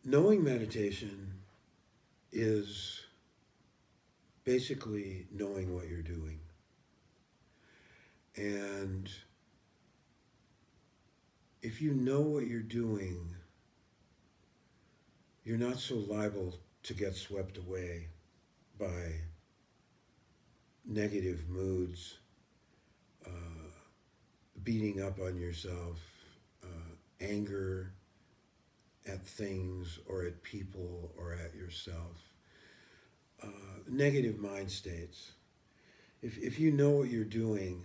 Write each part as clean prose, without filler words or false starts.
Knowing meditation is basically knowing what you're doing. And if you know what you're doing, you're not so liable to get swept away by negative moods, uh, beating up on yourself, anger at things or at people or at yourself, uh, negative mind states. If you know what you're doing,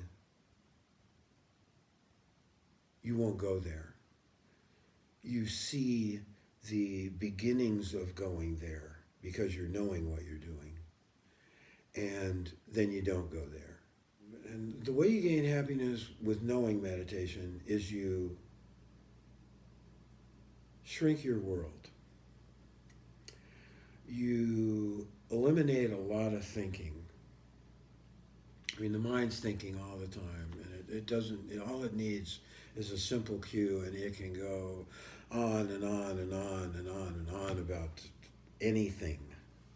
you won't go there. You see the beginnings of going there because you're knowing what you're doing, and then you don't go there. And the way you gain happiness with knowing meditation is you shrink your world. You eliminate a lot of thinking. I mean, the mind's thinking all the time, and it doesn't, all it needs is a simple cue, and it can go on and on and on and on and on about anything,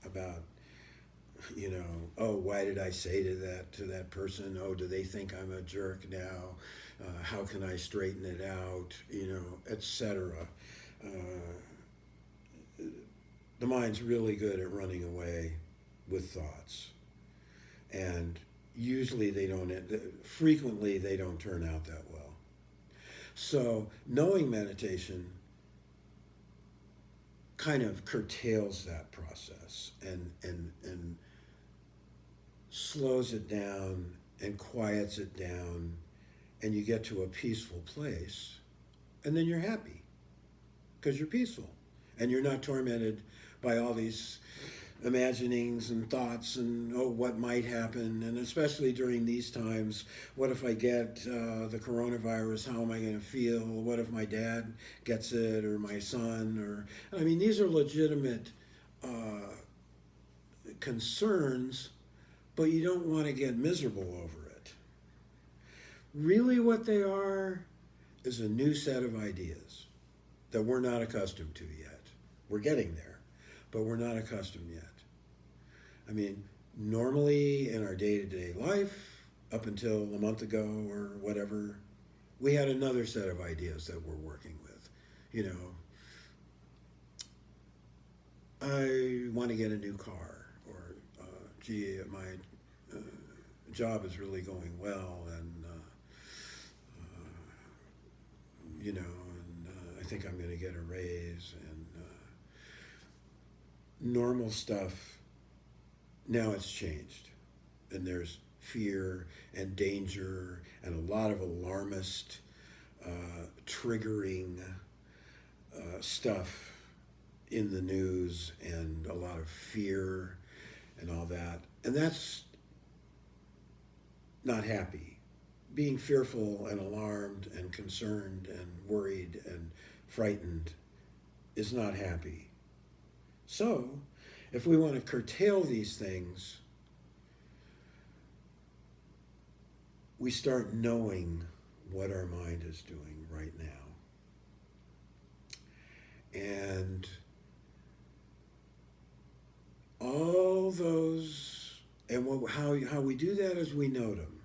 about, oh, why did I say to that person? Oh, do they think I'm a jerk now? How can I straighten it out? Etc. Uh, the mind's really good at running away with thoughts, and usually frequently they don't turn out that well. So knowing meditation kind of curtails that process and slows it down and quiets it down, and you get to a peaceful place, and then you're happy because you're peaceful and you're not tormented by all these imaginings and thoughts and, oh, what might happen, and especially during these times, what if I get the coronavirus? How am I going to feel? What if my dad gets it, or my son? Or I mean, these are legitimate concerns, but you don't want to get miserable over it. Really, what they are is a new set of ideas that we're not accustomed to yet. We're getting there, but we're not accustomed yet. I mean, normally in our day-to-day life, up until a month ago or whatever, we had another set of ideas that we're working with. I want to get a new car, or gee, my job is really going well, and I think I'm going to get a raise, and normal stuff. Now it's changed, and there's fear and danger and a lot of alarmist, triggering stuff in the news, and a lot of fear and all that. And that's not happy. Being fearful and alarmed and concerned and worried and frightened is not happy. So, if we want to curtail these things, we start knowing what our mind is doing right now. And all those, and how we do that is we note them.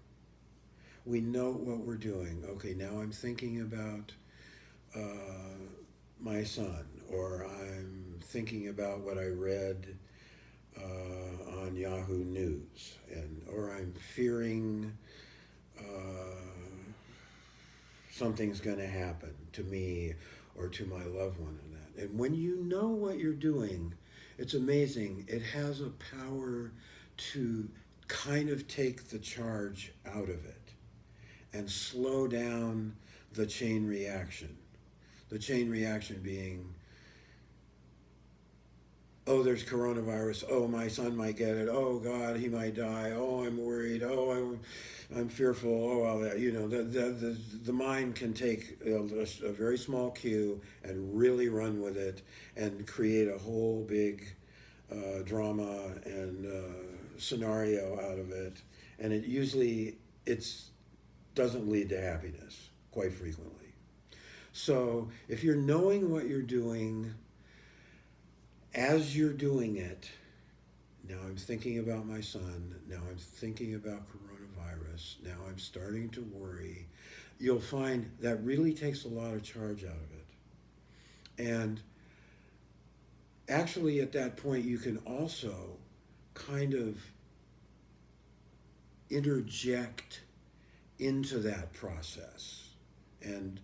We note what we're doing. Okay, now I'm thinking about my son, or I'm thinking about what I read on Yahoo News, or I'm fearing something's going to happen to me or to my loved one, and that. And when you know what you're doing, it's amazing. It has a power to kind of take the charge out of it and slow down the chain reaction. The chain reaction being, oh, there's coronavirus. Oh, my son might get it. Oh, God, he might die. Oh, I'm worried. Oh, I'm fearful. Oh, all that. The mind can take a very small cue and really run with it and create a whole big drama and scenario out of it. And it doesn't lead to happiness quite frequently. So if you're knowing what you're doing, as you're doing it, now I'm thinking about my son, now I'm thinking about coronavirus, now I'm starting to worry, you'll find that really takes a lot of charge out of it. And actually, at that point, you can also kind of interject into that process and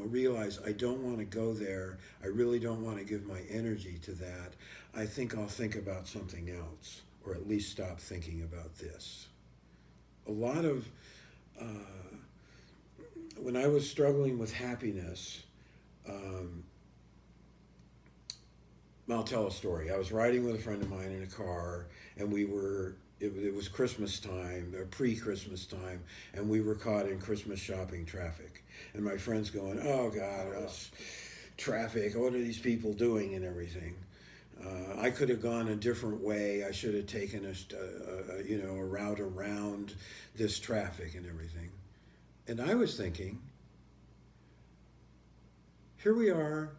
realize I don't want to go there. I really don't want to give my energy to that. I think I'll think about something else, or at least stop thinking about this. A lot of when I was struggling with happiness, um, I'll tell a story. I was riding with a friend of mine in a car, and it was Christmas time, or pre-Christmas time, and we were caught in Christmas shopping traffic. And my friend's going, "Oh God, traffic! What are these people doing and everything?" I could have gone a different way. I should have taken a route around this traffic and everything. And I was thinking, here we are.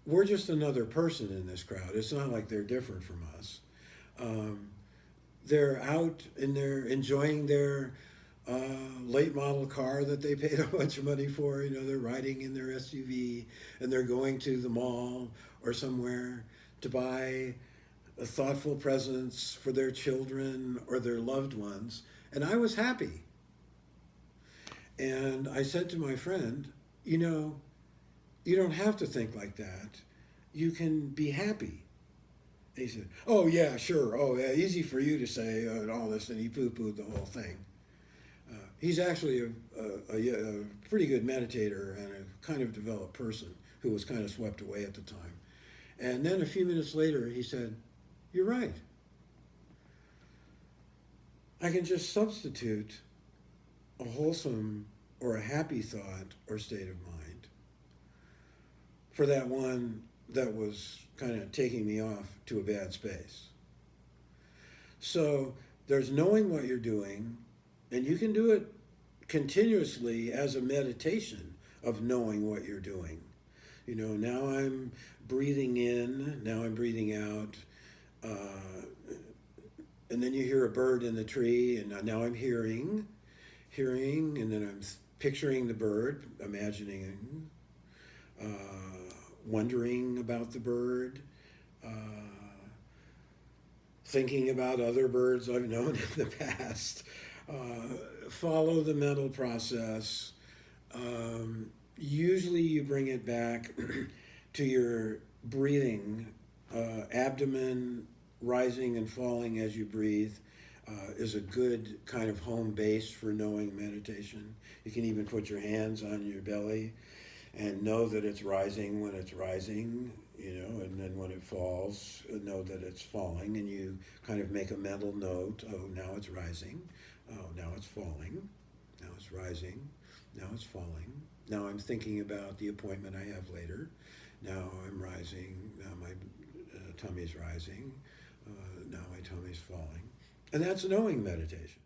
We're just another person in this crowd. It's not like they're different from us. They're out and they're enjoying their late model car that they paid a bunch of money for. They're riding in their SUV and they're going to the mall or somewhere to buy a thoughtful presents for their children or their loved ones. And I was happy. And I said to my friend, you don't have to think like that. You can be happy. And he said, "Oh, yeah, sure. Oh, yeah, easy for you to say and all this." And he poo-pooed the whole thing. He's actually a pretty good meditator and a kind of developed person who was kind of swept away at the time. And then a few minutes later, he said, "You're right. I can just substitute a wholesome or a happy thought or state of mind for that one that was kind of taking me off to a bad space." So there's knowing what you're doing, and you can do it continuously as a meditation of knowing what you're doing. Now I'm breathing in, now I'm breathing out, and then you hear a bird in the tree, and now I'm hearing, and then I'm picturing the bird, imagining, wondering about the bird, thinking about other birds I've known in the past. Follow the mental process. Usually you bring it back to your breathing, abdomen rising and falling as you breathe. Is a good kind of home base for knowing meditation. You can even put your hands on your belly and know that it's rising when it's rising, and then when it falls, know that it's falling, and you kind of make a mental note. Oh, now it's rising. Oh, now it's falling. Now it's rising. Now it's falling. Now I'm thinking about the appointment I have later. Now I'm rising. Now my tummy's rising. Now my tummy's falling. And that's knowing meditation.